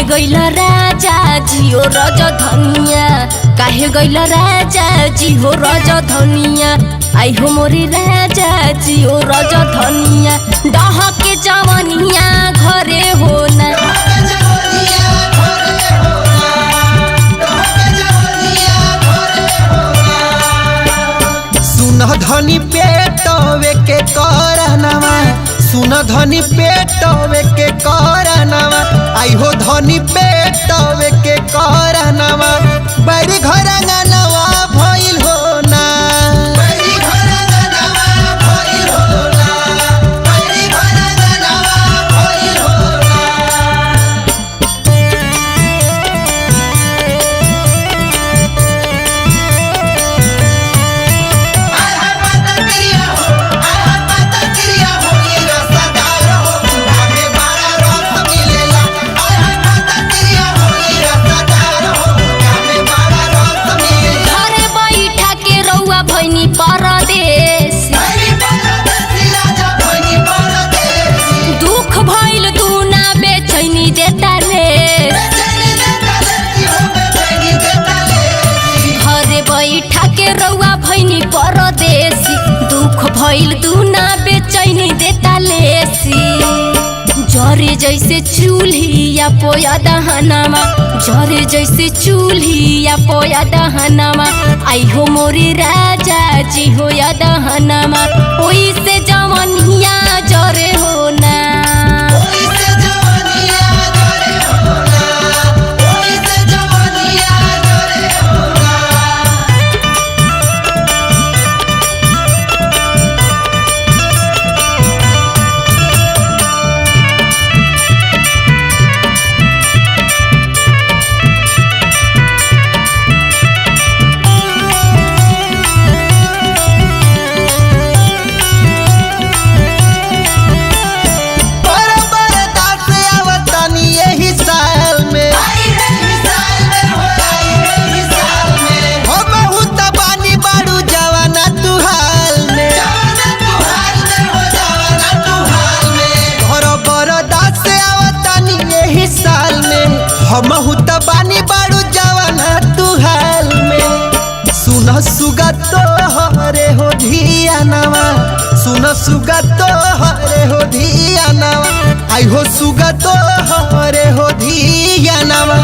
गइला राजा जी हो राजधानिया, काहे गइला राजा जी हो राजधानिया। आई हो मोरी राजा जी हो राजधानिया, डहके जवनिया घरे होना। सुन धनी पेटवे के करनवा, सुन धनी पेटवे के करनवा। आई हो धनी पेटवे के करनवा, बैरी घर अंगनवा भइल हो ना। बैरी घर अंगनवा भइल हो ना, बैरी घर अंगनवा भइल हो ना। दुख भइल तू ना बेचैनी देता रे, घरे बैठा के रउआ भैनी परदेसी। दुख भइल तू ना बेचैनी देता लेसी, जरे जैसे चूल्हिया पोया दहनामा, जरे जैसे चूल्हिया पोया दहनामा। आई हो मोरी राजा जी हो या दहनामा, ओई से जवनिया जरे होना। हमहु त बानी बाड़ू जवाना तू हाल में। सुन सुगा तो हरे हो धियानवा, सुन सुगा तो हरे हो धियानवा। आई हो सुगा तो हरे हो धियानवा।